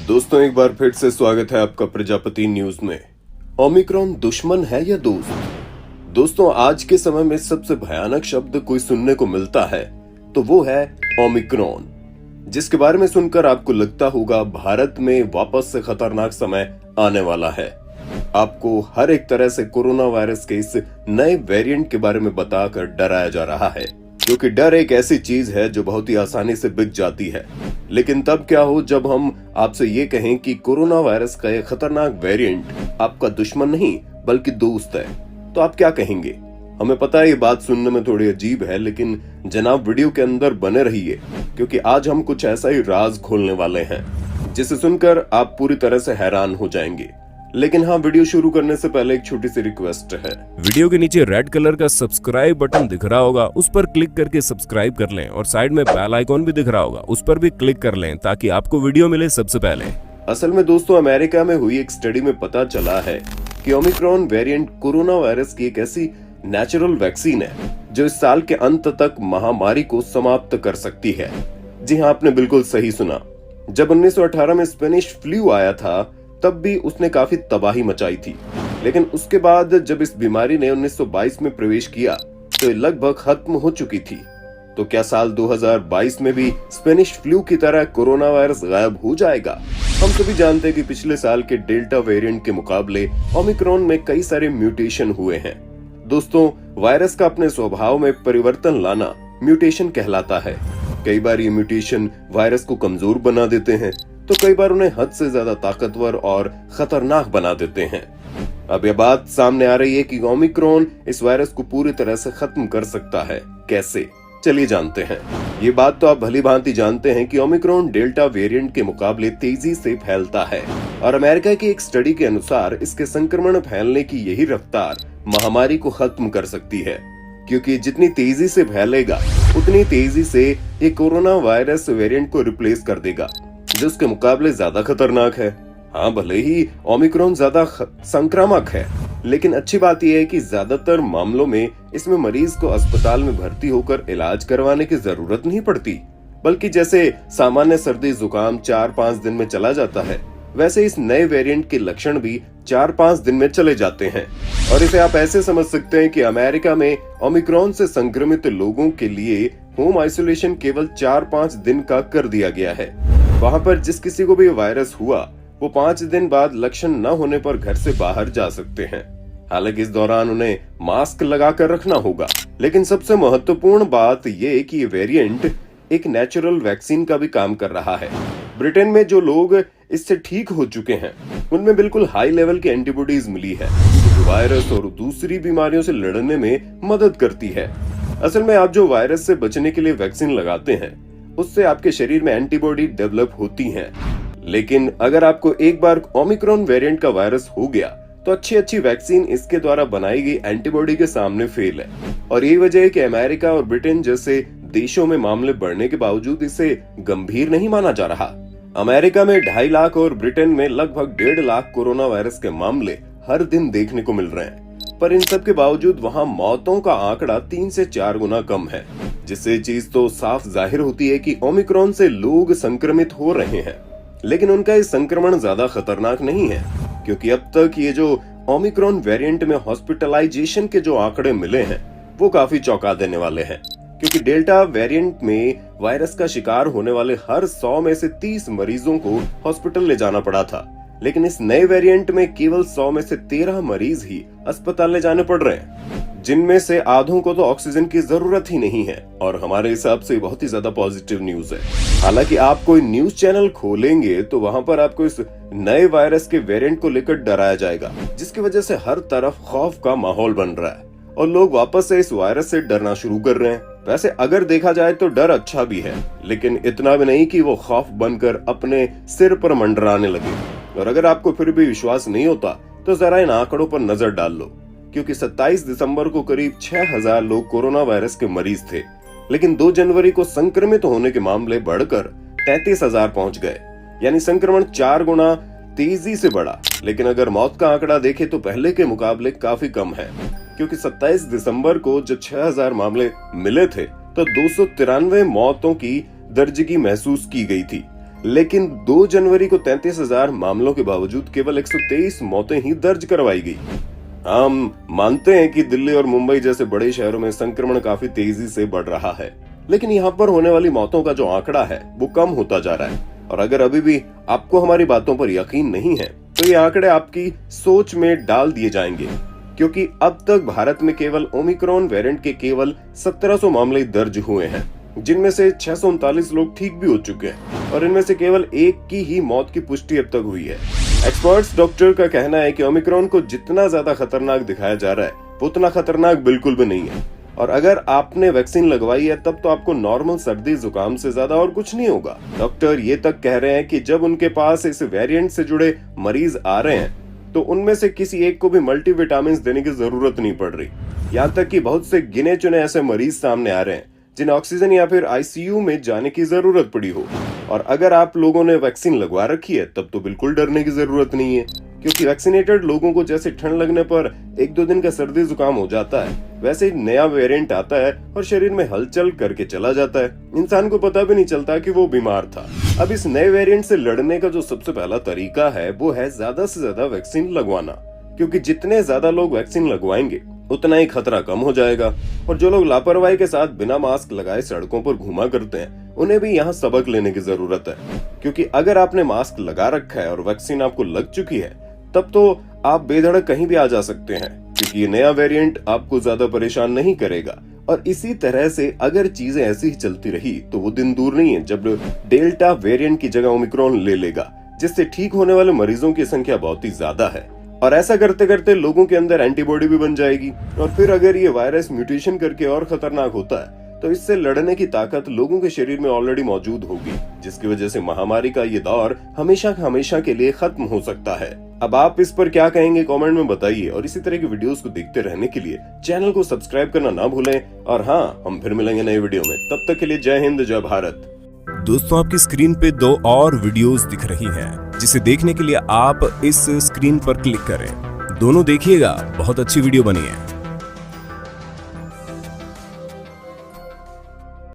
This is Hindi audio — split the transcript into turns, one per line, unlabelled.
दोस्तों एक बार फिर से स्वागत है आपका प्रजापति न्यूज में। ओमिक्रॉन दुश्मन है या दोस्त? दोस्तों आज के समय में सबसे भयानक शब्द कोई सुनने को मिलता है तो वो है ओमिक्रॉन, जिसके बारे में सुनकर आपको लगता होगा भारत में वापस से खतरनाक समय आने वाला है। आपको हर एक तरह से कोरोना वायरस के इस नए वेरिएंट के बारे में बताकर डराया जा रहा है, क्योंकि डर एक ऐसी चीज है जो बहुत ही आसानी से बिक जाती है। लेकिन तब क्या हो जब हम आपसे ये कहें कि कोरोना वायरस का ये खतरनाक वेरिएंट आपका दुश्मन नहीं बल्कि दोस्त है, तो आप क्या कहेंगे? हमें पता है ये बात सुनने में थोड़ी अजीब है, लेकिन जनाब वीडियो के अंदर बने रहिए, क्योंकि आज हम कुछ ऐसा ही राज खोलने वाले हैं जिसे सुनकर आप पूरी तरह से हैरान हो जाएंगे। लेकिन हाँ, वीडियो शुरू करने से पहले एक छोटी सी रिक्वेस्ट है।
वीडियो के नीचे रेड कलर का सब्सक्राइब बटन दिख रहा होगा, उस पर क्लिक करके सब्सक्राइब कर लें और साइड में बेल आइकॉन भी दिख रहा होगा, उस पर भी क्लिक कर लें ताकि आपको वीडियो मिले सबसे पहले।
असल में दोस्तों अमेरिका में हुई एक स्टडी में पता चला है कि ओमिक्रॉन वेरिएंट कोरोना वायरस की एक ऐसी नेचुरल वैक्सीन है जो इस साल के अंत तक महामारी को समाप्त कर सकती है। जी हाँ, आपने बिल्कुल सही सुना। जब 1918 में स्पेनिश फ्लू आया था तब भी उसने काफी तबाही मचाई थी, लेकिन उसके बाद जब इस बीमारी ने 1922 में प्रवेश किया तो लगभग खत्म हो चुकी थी। तो क्या साल 2022 में भी स्पेनिश फ्लू की तरह कोरोना वायरस गायब हो जाएगा? हम सभी जानते हैं कि पिछले साल के डेल्टा वेरिएंट के मुकाबले ओमिक्रॉन में कई सारे म्यूटेशन हुए हैं। दोस्तों वायरस का अपने स्वभाव में परिवर्तन लाना म्यूटेशन कहलाता है। कई बार ये म्यूटेशन वायरस को कमजोर बना देते हैं तो कई बार उन्हें हद से ज्यादा ताकतवर और खतरनाक बना देते हैं। अब यह बात सामने आ रही है कि ओमिक्रॉन इस वायरस को पूरी तरह से खत्म कर सकता है। कैसे? चलिए जानते हैं। ये बात तो आप भली भांति जानते हैं कि ओमिक्रॉन डेल्टा वेरिएंट के मुकाबले तेजी से फैलता है और अमेरिका की एक स्टडी के अनुसार इसके संक्रमण फैलने की यही रफ्तार महामारी को खत्म कर सकती है, क्योंकि जितनी तेजी से फैलेगा उतनी तेजी से ये कोरोना वायरस वेरिएंट को रिप्लेस कर देगा जो उसके मुकाबले ज्यादा खतरनाक है। हाँ, भले ही ओमिक्रॉन ज्यादा संक्रामक है, लेकिन अच्छी बात यह है कि ज्यादातर मामलों में इसमें मरीज को अस्पताल में भर्ती होकर इलाज करवाने की जरूरत नहीं पड़ती, बल्कि जैसे सामान्य सर्दी जुकाम 4-5 दिन में चला जाता है, वैसे इस नए वेरिएंट के लक्षण भी 4-5 दिन में चले जाते हैं। और इसे आप ऐसे समझ सकते हैं कि अमेरिका में ओमिक्रॉन से संक्रमित लोगों के लिए होम आइसोलेशन केवल 4-5 दिन का कर दिया गया है। वहाँ पर जिस किसी को भी वायरस हुआ वो 5 दिन बाद लक्षण न होने पर घर से बाहर जा सकते हैं। हालांकि इस दौरान उन्हें मास्क लगा कर रखना होगा। लेकिन सबसे महत्वपूर्ण बात ये कि ये वेरिएंट एक नेचुरल वैक्सीन का भी काम कर रहा है। ब्रिटेन में जो लोग इससे ठीक हो चुके हैं उनमें बिल्कुल हाई लेवल की एंटीबॉडीज मिली है जो वायरस और दूसरी बीमारियों से लड़ने में मदद करती है। असल में आप जो वायरस से बचने के लिए वैक्सीन लगाते हैं उससे आपके शरीर में एंटीबॉडी डेवलप होती हैं। लेकिन अगर आपको एक बार ओमिक्रॉन वेरिएंट का वायरस हो गया तो अच्छी वैक्सीन इसके द्वारा बनाई गई एंटीबॉडी के सामने फेल है। और यही वजह है कि अमेरिका और ब्रिटेन जैसे देशों में मामले बढ़ने के बावजूद इसे गंभीर नहीं माना जा रहा। अमेरिका में 2.5 लाख और ब्रिटेन में लगभग 1.5 लाख कोरोना वायरस के मामले हर दिन देखने को मिल रहे हैं, पर इन सब के बावजूद वहाँ मौतों का आंकड़ा 3 से 4 गुना कम है, जिससे चीज तो साफ जाहिर होती है कि ओमिक्रॉन से लोग संक्रमित हो रहे हैं। लेकिन उनका ये संक्रमण ज्यादा खतरनाक नहीं है, क्योंकि अब तक ये जो ओमिक्रॉन वेरिएंट में हॉस्पिटलाइजेशन के जो आंकड़े मिले हैं वो काफी चौंका देने वाले हैं। क्योंकि डेल्टा वेरिएंट में वायरस का शिकार होने वाले हर 100 में से 30 मरीजों को हॉस्पिटल ले जाना पड़ा था, लेकिन इस नए वेरिएंट में केवल 100 में से 13 मरीज ही अस्पताल ले जाने पड़ रहे हैं, जिनमें से आधों को तो ऑक्सीजन की जरूरत ही नहीं है। और हमारे हिसाब से बहुत ही ज्यादा पॉजिटिव न्यूज है। हालांकि आप कोई न्यूज चैनल खोलेंगे तो वहां पर आपको इस नए वायरस के वेरिएंट को लेकर डराया जाएगा, जिसकी वजह से हर तरफ खौफ का माहौल बन रहा है और लोग वापस से इस वायरस से डरना शुरू कर रहे हैं। वैसे अगर देखा जाए तो डर अच्छा भी है, लेकिन इतना भी नहीं कि वो खौफ बनकर अपने सिर पर मंडराने लगे। और अगर आपको फिर भी विश्वास नहीं होता तो जरा इन आंकड़ों पर नजर डाल लो, क्योंकि 27 दिसंबर को करीब 6000 लोग कोरोना वायरस के मरीज थे, लेकिन 2 जनवरी को संक्रमित होने के मामले बढ़कर 33,000 पहुंच गए, यानी संक्रमण 4 गुना तेजी से बढ़ा। लेकिन अगर मौत का आंकड़ा देखे तो पहले के मुकाबले काफी कम है, क्योंकि 27 दिसंबर को जब 6000 मामले मिले थे तो 293 मौतों की दर्जगी महसूस की गई थी, लेकिन 2 जनवरी को 33,000 मामलों के बावजूद केवल 123 मौतें ही दर्ज करवाई गई। हम मानते हैं कि दिल्ली और मुंबई जैसे बड़े शहरों में संक्रमण काफी तेजी से बढ़ रहा है, लेकिन यहाँ पर होने वाली मौतों का जो आंकड़ा है वो कम होता जा रहा है। और अगर अभी भी आपको हमारी बातों पर यकीन नहीं है तो ये आंकड़े आपकी सोच में डाल दिए जाएंगे, क्योंकि अब तक भारत में केवल ओमिक्रॉन वेरिएंट के केवल 1700 मामले दर्ज हुए हैं, जिनमें से 639 लोग ठीक भी हो चुके हैं और इनमें से केवल एक की ही मौत की पुष्टि अब तक हुई है। एक्सपर्ट्स डॉक्टर का कहना है कि ओमिक्रॉन को जितना ज्यादा खतरनाक दिखाया जा रहा है वो उतना खतरनाक बिल्कुल भी नहीं है, और अगर आपने वैक्सीन लगवाई है तब तो आपको नॉर्मल सर्दी जुकाम से ज्यादा और कुछ नहीं होगा। डॉक्टर ये तक कह रहे हैं कि जब उनके पास इस वेरिएंट से जुड़े मरीज आ रहे हैं तो उनमें से किसी एक को भी मल्टीविटामिन देने की जरूरत नहीं पड़ रही। यहाँ तक कि बहुत से गिने चुने ऐसे मरीज सामने आ रहे हैं जिन्हें ऑक्सीजन या फिर आईसीयू में जाने की जरूरत पड़ी हो। और अगर आप लोगों ने वैक्सीन लगवा रखी है तब तो बिल्कुल डरने की जरूरत नहीं है, क्योंकि वैक्सीनेटेड लोगों को जैसे ठंड लगने पर 1-2 दिन का सर्दी जुकाम हो जाता है, वैसे ही नया वेरिएंट आता है और शरीर में हलचल करके चला जाता है। इंसान को पता भी नहीं चलता कि वो बीमार था। अब इस नए वेरिएंट से लड़ने का जो सबसे पहला तरीका है वो है ज्यादा से ज्यादा वैक्सीन लगवाना, क्योंकि जितने ज्यादा लोग वैक्सीन लगवाएंगे उतना ही खतरा कम हो जाएगा। और जो लोग लापरवाही के साथ बिना मास्क लगाए सड़कों पर घूमा करते हैं उन्हें भी यहाँ सबक लेने की जरूरत है, क्योंकि अगर आपने मास्क लगा रखा है और वैक्सीन आपको लग चुकी है तब तो आप बेधड़क कहीं भी आ जा सकते हैं, क्योंकि ये नया वेरिएंट आपको ज्यादा परेशान नहीं करेगा। और इसी तरह से अगर चीजें ऐसी ही चलती रही तो वो दिन दूर नहीं है जब डेल्टा वेरिएंट की जगह ओमिक्रॉन ले लेगा, जिससे ठीक होने वाले मरीजों की संख्या बहुत ही ज्यादा है। और ऐसा करते करते लोगों के अंदर एंटीबॉडी भी बन जाएगी, और फिर अगर ये वायरस म्यूटेशन करके और खतरनाक होता है तो इससे लड़ने की ताकत लोगों के शरीर में ऑलरेडी मौजूद होगी, जिसकी वजह से महामारी का ये दौर हमेशा के लिए खत्म हो सकता है। अब आप इस पर क्या कहेंगे कमेंट में बताइए, और इसी तरह की वीडियोस को देखते रहने के लिए चैनल को सब्सक्राइब करना ना भूलें। और हाँ, हम फिर मिलेंगे नए वीडियो में, तब तक के लिए जय हिंद जय भारत।
दोस्तों, आपकी स्क्रीन पे 2 और वीडियोस दिख रही हैं, जिसे देखने के लिए आप इस स्क्रीन पर क्लिक करें। दोनों देखिएगा, बहुत अच्छी वीडियो बनी है।